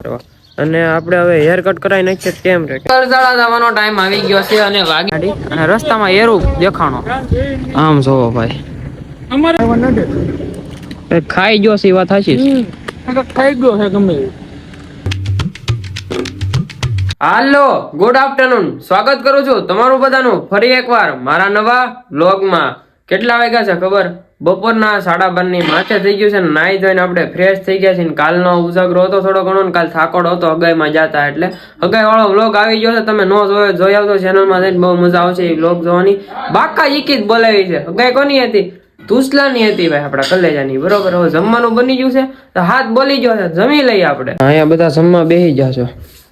અને આપણે હવે હેર કટ કરાવી નાખીએ કેમ રે કરજાળા જવાનો ટાઈમ આવી ગયો છે અને વાગી અને રસ્તામાં એરું દેખાણો આમ જોવો ભાઈ અમારે ખાઈ ગયો છે વાત હાચી ખાઈ ગયો છે ગમે હાલો ગુડ આફ્ટરનૂન સ્વાગત કરું છું તમારું બધાનું ફરી એકવાર મારા નવા વ્લોગમાં કેટલા વાગ્યા છે ખબર બપોરના 12:30 ની માથે થઈ ગયું છે ને નાઈ ધોઈને આપણે ફ્રેશ થઈ ગયા છે ને કાલનો ઉજાગરો હતો થોડો ઘણો ને કાલ થાકોડો હતો હગાઈમાં જાતા એટલે હગાઈ વાળો વ્લોગ આવી ગયો છે તમે નો જોયો જોઈ આવતો ચેનલમાં જઈને બહુ મજા આવશે એ વ્લોગ જોવાની બાકા ઈકી જ બોલાવી છે હગાઈ કોની હતી તુસલાની હતી ભાઈ આપડા કલેજાની બરોબર હવે જમવાનું બની ગયું છે તો હાથ બોલી ગયો છે જમી લઈએ આપણે અહીંયા બધા જમવા બેસી ગયા છો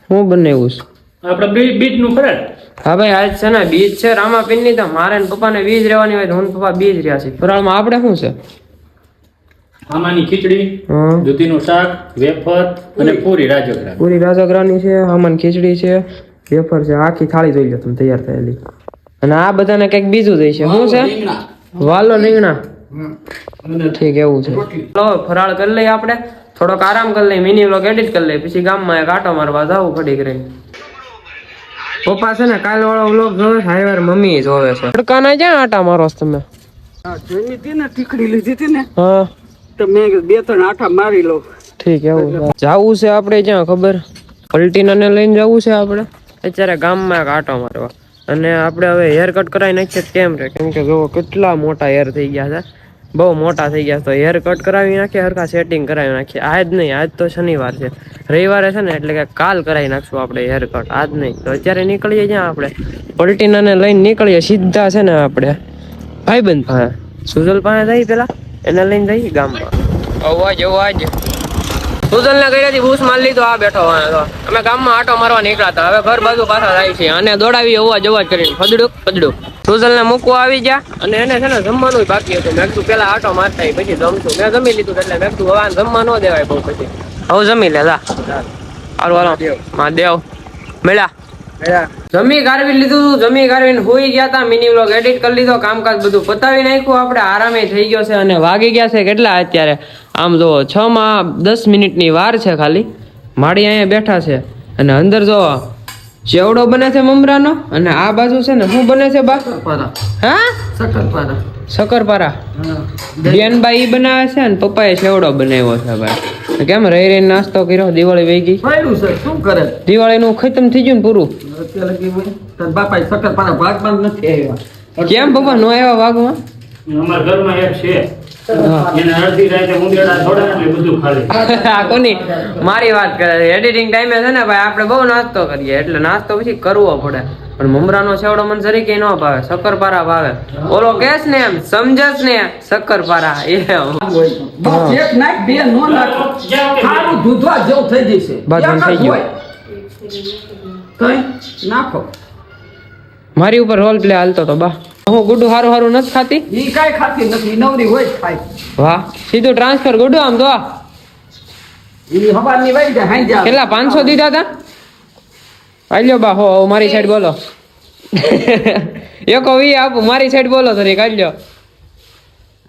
હું બનાવ્યું આપણે બીજ નું ફરાળ હા ભાઈ આજ છે ને બીજ છે રામાપીર ની તો મારે ને પપ્પા ને બીજ રહેવાની હોય તો હું પપ્પા બીજ રહ્યા છે ફરાળમાં આપણે શું છે આમાની ખીચડી દૂધીનું શાક વેફર અને પૂરી રાજગરાની છે આમાન ખીચડી છે વેફર છે આખી થાળી જોઈ લો તમે તૈયાર થયેલી અને આ બધાને કઈક બીજું દઈ છે શું છે વાલો રીંગણા ઠીક એવું છે ચલો ફરાળ કરી લઈએ આપણે થોડોક આરામ કરી લઈએ મિની વ્લોગ એડિટ કરી લઈએ પછી ગામમાં એક આટો મારવા જાવું ઘડી કરીને પપ્પા છે ને કાલ વાળો વ્લોગ જોવે છે હાઈવાર મમ્મી જોવે છે તડકાના જ્યાં આટા મારો તમે જોઈ હતી ને ટીકડી લીધી હતી ને હા તો મેં 2-3 આટા મારી લો ઠીક એવું જાવું છે આપણે જ્યાં ખબર પલટીનાને લઈને જવું છે આપણે અત્યારે ગામમાં એક આટો મારવા અને આપણે હવે હેર કટ કરાવી નાખીએ કેમ રે કેમ કે જો કેટલા મોટા હેર થઈ ગયા છે બહુ મોટા થઈ ગયા તો હેર કટ કરાવી નાખીએ હરખા સેટિંગ કરાવી નાખીએ આજ નહીં આજ તો શનિવાર છે રવિવારે છે ને એટલે કે કાલ કરાવી નાખશું આપણે હેર કટ આજ નહીં તો અત્યારે નીકળીએ જ્યાં આપણે પલટીનાને લઈને નીકળીએ સીધા છે ને આપણે ભાઈબંધ પાસે સુજલ પાસે જઈએ પેલા એને લઈને જઈએ ગામમાં અવાજ સુજલ ને કર્યાથી બૂસ મારી લીધો આ બેઠો અમે ગામમાં આટો મારવા નીકળ્યા હવે ઘર બાજુ પાછા જાય છે અને દોડાવી અવાજ કરીને ફદડુક સુજલ ને મૂકવા આવી ગયા અને એને છે ને જમવાનું બાકી હતું મેં કીધું પેલા આટો મારતા પછી જમશું મેં જમી લીધું એટલે મેં કીધું હવે જમવા ન દેવાય બહુ પછી હવે જમી લે દેવ મેળા જમી ગારવી લીધું જમી ગારવીને હોઈ ગયા તા મિની વ્લોગ એડિટ કરી લીધો કામકાજ બધું પતાવી નાખ્યું આપણે આરામે થઈ ગયો છે અને વાગી ગયા છે કેટલા અત્યારે આમ જો 6 માં 10 મિનિટની વાર છે ખાલી માડી અહીંયા બેઠા છે અને અંદર જો ચેવડો બને છે મમરાનો અને આ બાજુ છે ને શું બને છે બા હા શક્કરપારા બેનબાઈ બનાવે છે ને પપ્પાએ ચેવડો બનાવ્યો છે ભાઈ કેમ રહી રહીને નાસ્તો કર્યો દિવાળી વહી ગઈ શું કરે દિવાળી નું ખતમ થઈ ગયું ને પૂરું બાપા શક્કરપારા ભાગમાં નથી આવ્યા કેમ પપ્પા નો આવ્યા વાગમાં અમારા ઘરમાં એક છે એને અડધી રાતે મુંગેડા થોડા એટલે બધું ખાલી આ કોની મારી વાત કરે છે એડિટિંગ ટાઈમે છે ને ભાઈ આપણે બહુ નાસ્તો કરીએ એટલે નાસ્તો પછી કરવો પડે પણ મમરાનો છેવડો મને જરીકે ન ભાવે શક્કરપારા ભાવે ઓલો કેસ ને એમ સમજસ ને શક્કરપારા એ એક નાખ બે નો નાખ ખારું દૂધવા જેવું થઈ જશે બધું થઈ ગયું કઈ નાખો મારી ઉપર રોલ પ્લે હાલતો તો બા હું ગુડુ હારું નથી ખાતી ઈ કાઈ ખાતી નથી નવરી હોય જ ખાય વાહ સીધું ટ્રાન્સફર ગુડુ આમ તો ઈ હવાની વઈ જાય હાઈ જા કેટલા 500 દીધા તા આલ્યો બા હો મારી સાઈડ બોલો એકો વી આપો મારી સાઈડ બોલો તો રે કાઢ્યો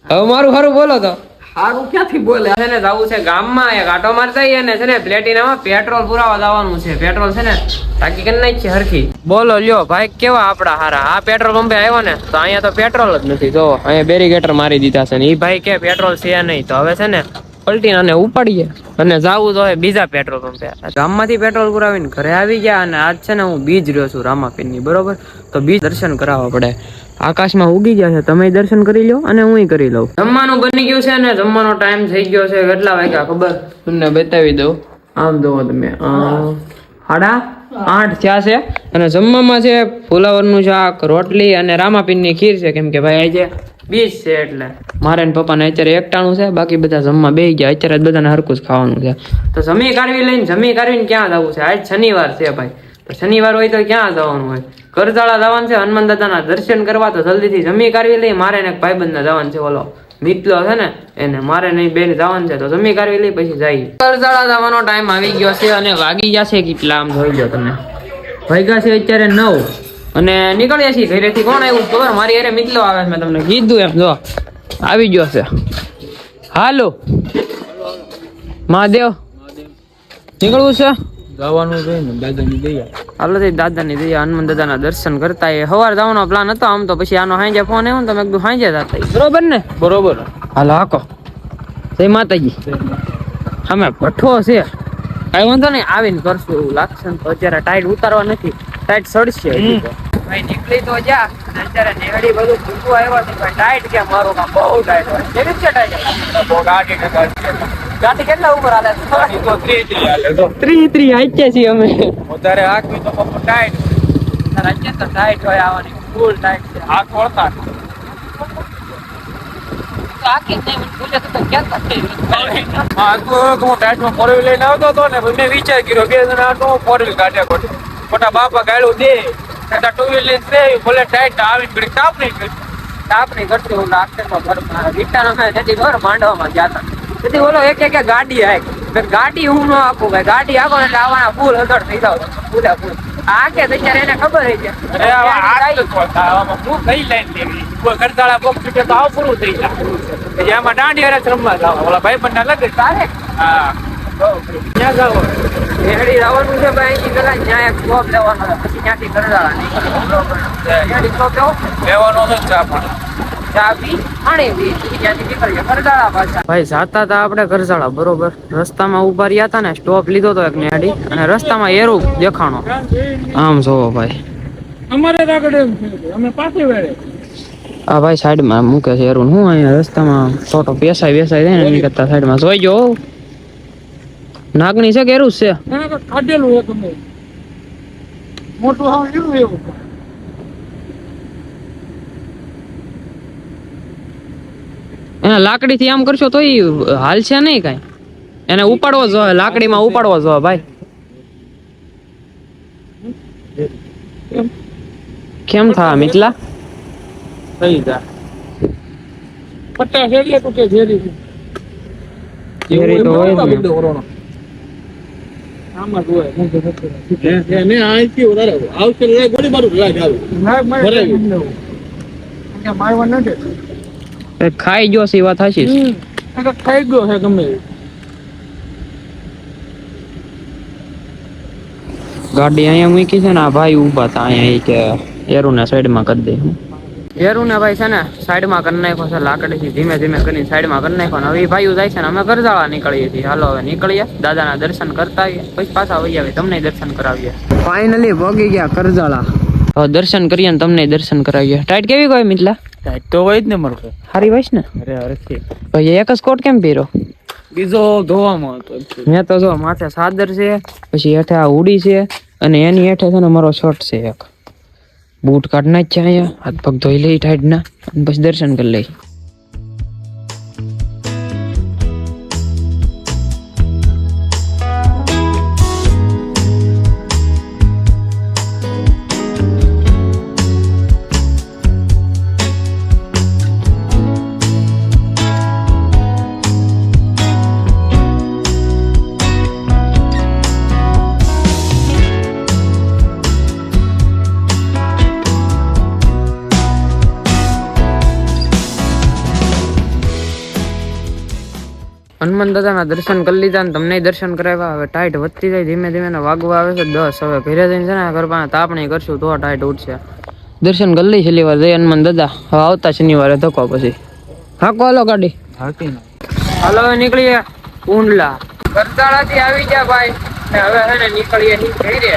હવે મારું હારું બોલો તો હારું ક્યાંથી બોલે છે ને જવું છે ગામમાં એક આટો મારતા અને છે ને પ્લેટિનામાં પેટ્રોલ પુરાવા જવાનું છે પેટ્રોલ છે ને ટાંકી કરી નાખી હરખી બોલો લ્યો ભાઈ કેવા આપડા હારા આ પેટ્રોલ પંપે આવ્યો ને તો અહીંયા તો પેટ્રોલ જ નથી જો અહીંયા બેરીગેટર મારી દીધા છે ને ઈ ભાઈ કે પેટ્રોલ છે નહીં તો હવે છે ને પલટીને ઉપાડીએ અને જાવું તો બીજા પેટ્રોલ પંપે ગામમાંથી પેટ્રોલ પુરાવીને ઘરે આવી ગયા અને આજ છે ને હું બીજ રહ્યો છું રામાપીરની બરોબર તો બીજ દર્શન કરાવવા પડે આકાશમાં ઉગી ગયા છે તમે દર્શન કરી લો અને હું કરી લઉં જમવાનું બની ગયું છે ને જમવાનો ટાઈમ થઈ ગયો છે કેટલા વાગ્યા ખબર તમને બતાવી દઉં આમ જોવો તમે 8:30 થયા છે અને જમવામાં છે ફુલાવરનું શાક રોટલી અને રામાપીરની ખીર છે કેમ કે ભાઈ આજે બીજ છે એટલે મારે ને પપ્પાને અત્યારે એકટાણું છે બાકી બધા જમવા બેસી ગયા અત્યારે બધાને હરખું જ ખાવાનું છે તો જમી કાઢવીને ક્યાં જવું છે આજ શનિવાર છે ભાઈ તો શનિવાર હોય તો ક્યાં જવાનું હોય કરજાળા જવાનું છે હનુમાન દાદાના દર્શન કરવા તો જલ્દીથી જમી કાઢવી લઈ મારે ને ભાઈબંધને જવાનું છે ઓલો મિતલો છે ને એને મારે નહીં બેન જવાનું છે તો જમી કાઢવી લઈ પછી જઈએ કરજાળા જવાનો ટાઈમ આવી ગયો છે અને વાગી જશે કેટલા આમ જોઈ લો તમે વાગ્યા છે અત્યારે 9 અને નીકળ્યા છીએ ઘરેથી કોણ આવ્યું ખબર મારી અરે મિતલો આવે છે મેં તમને કીધું એમ જો આવી ગયો છે હાલો મહાદેવ નીકળવું છે જવાનું છે ને દાદાની દયા. હાલો દાદાની દયા હનુમાન દાદાના દર્શન કરતા એ સવાર જવાનો પ્લાન હતો આમ તો પછી આનો હાંજે ફોન આવ્યો ને તો મેં કીધું હાંજે જતા બરોબર ને બરોબર. હાલો હાકો જય માતાજી અમે ભઠ્ઠો છે કઈ વાંધો નહીં આવીને કરશું એવું લાગશે ને તો અત્યારે ટાઈટ ઉતારવા નથી ટાઈટ સડશે ભાઈ નીકળી તો જા અત્યારે નેહડી બધું ભૂખું આવ્યા છે ભાઈ ટાઈટ કે મારો કામ બહુ ટાઈટ હોય કેવી છે ટાઈટ બહુ ગાડી કેટલા ઉપર હાલે તો 3 હાલે તો 3 આચ્યા છીએ અમે વધારે આખી તો પપ્પા ટાઈટ રાજ્ય તો ટાઈટ હોય આવવાની ફૂલ ટાઈટ છે આખ વળતા. આખી નહીં ભૂલે તો ક્યાં થશે હા તો હું ટાઈટમાં ફોરવ્હીલ લઈને આવતો હતો ને મેં વિચાર કર્યો 2 જણા તો ફોરવ્હીલ કાઢ્યા ખોટા બાપા ગાળું દે છતાં 2 વ્હીલ લઈને દે ભલે ટાઈટ આવીને ઘડી તાપ નહીં કરી. તાપ નહીં કરતી હું આખેમાં ઘરમાં વિટાનો મેં તેથી ઘર માંડવામાં ગયા હતા તેથી બોલો એક ગાડી આવી ગાડી હું ન આપું ભાઈ ગાડી આપો એટલે આવવાના ફૂલ હદડ થઈ જાવ પૂરા ફૂલ આ કે અત્યારે એને ખબર છે અરે આવા હાથ તો છોડતા આવામાં હું કઈ લાઈન લેવી કોઈ કરતાળા બોક્સ છૂટે તો આવ પૂરું થઈ જાય પછી આમાં દાંડી રસ રમવા જાવ ઓલા ભાઈ બંને લગે તારે હા ક્યાં જાવ નેહડી આવવાનું છે ભાઈ અહીંથી પેલા ત્યાં એક સ્ટોપ લેવાનો છે પછી ત્યાંથી કરજાળા નીકળવાનું ત્યાંથી સ્ટોપ લેવો લેવાનો છે ચા પણ ચા પી પાણી પી ત્યાંથી નીકળીએ કરજાળા પાછા ભાઈ જાતા હતા આપણે કરજાળા બરોબર રસ્તામાં ઉભા રહ્યા હતા ને સ્ટોપ લીધો તો એક નેહડી અને રસ્તામાં એરું દેખાણો આમ જોવો ભાઈ અમારે આગળ એમ છે અમે પાછી વેળે આ ભાઈ સાઈડમાં મૂકે છે એરું હું અહીંયા રસ્તામાં ફોટો બેસાય જાય ને એની કરતા સાઈડમાં જોઈ જો નાગણી છે કે એરું છે ખાધેલું એક અમે મોટું હાવ એવું એવું એને લાકડી થી આમ કરશો તો હાલ છે નહીં કઈ એને ઉપાડવો જોઈએ લાકડીમાં ઉપાડવો જોઈએ ભાઈ કેમ થા મિતલા થઈ જા 50 એટલે તો કે ઝેરી ઝેરી તો હોય જ ને. આમાં જ હોય હું તો નથી ને આઈથી વધારે આવશે લે ગોળી મારું લાગ આવે મારવા નથી એ ખાઈ ગયો છે વાત હાચી છે. ખાઈ ગયો છે ગમે ગાડી અહીંયા મૂકી છે ને આ ભાઈ ઊભા હતા અહીંયા કે એરુને સાઈડમાં કરી દે એરુને ભાઈ છે ને સાઈડમાં કરી નાખ્યો છે લાકડીથી ધીમે ધીમે કરીને સાઈડમાં કરી નાખ્યો ને હવે એ ભાઈઓ જાય છે ને અમે કરજાળા નીકળીએ છીએ હાલો હવે નીકળીએ દાદાના દર્શન કરતા આવીએ પછી પાછા વહી આવે તમને દર્શન કરાવીએ ફાઇનલી પહોંચી ગયા કરજાળા હવે દર્શન કરીએ ને તમને દર્શન કરાવીએ ટાઈટ કેવી કોઈ મિતલા ટાઈટ તો હોય જ ને મારું સારી વાઈશ ને અરે અરે ભાઈ એક જ કોટ કેમ પહેરો બીજો ધોવામાં હતો મેં તો જો માથે સાદર છે પછી હેઠે આ હુડી છે અને એની હેઠે છે ને મારો શર્ટ છે એક બૂટ કાઢના જ છે અહીંયા હાથ પગ ધોઈ લઈ ટાઈટ ના અને પછી દર્શન કરી લઈ હનુમાન દાદાના દર્શન કરી લીધા ને તમને દર્શન કરાવ્યા હવે ટાઈટ વધતી જાય ધીમે ધીમે ને વાગવા આવે છે 10 હવે ઘરે જઈને છે ને ગરબા તાપણી કરશું તો ટાઈટ ઉઠશે દર્શન કરી લઈ છેલ્લી વાર જય હનુમાન દાદા હવે આવતા શનિવારે ધક્કો પછી હાકો હાલો ગાડી હાકી હાલો હવે નીકળીએ ઊંડલા કરતાળાથી આવી ગયા ભાઈ ને હવે છે ને નીકળીએ ઘરે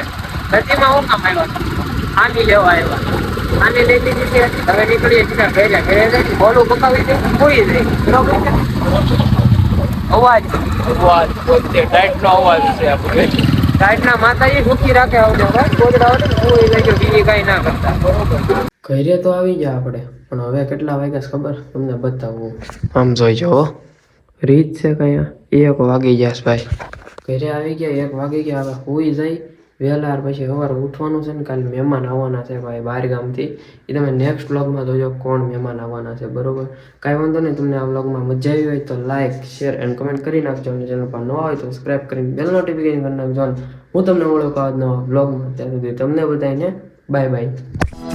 નદીમાં હું કામ આવ્યા આની લેવા આવ્યા આની લઈ લીધી છે હવે નીકળીએ સીધા ઘરે જઈને બોલું પકાવી દે કોઈ જાય બરોબર છે અવાજ ટાઈટ નો અવાજ છે આપણે ટાઈટના માતાજી સુખી રાખે આવજો ભાઈ ગોદડા હોય ને કોઈ લેજો બીજી કઈ ના કરતા બરોબર ઘરે તો આવી ગયા આપણે પણ હવે કેટલા વાગ્યા ખબર તમને બતાવું આમ જોઈજો રીત છે કઈ 1 વાગી જશે ભાઈ ઘરે આવી ગયા 1 વાગી ગયા હવે હોઈ જાય વહેલા પછી સવારે ઉઠવાનું છે ને કાલે મહેમાન આવવાના છે ભાઈ બહાર ગામથી એ તમે નેક્સ્ટ વ્લોગમાં જોજો કોણ મહેમાન આવવાના છે બરોબર કાંઈ વાંધો નહીં તમને આ વ્લોગમાં મજા આવી હોય તો લાઈક શેર એન્ડ કમેન્ટ કરી નાખજો અને ચેનલ પર નવા હોય તો સબસ્ક્રાઈબ કરીને બેલ નોટિફિકેશન કરી નાખજો હું તમને મળું નવા વ્લોગમાં ત્યાં સુધી તમને બધાને બાય બાય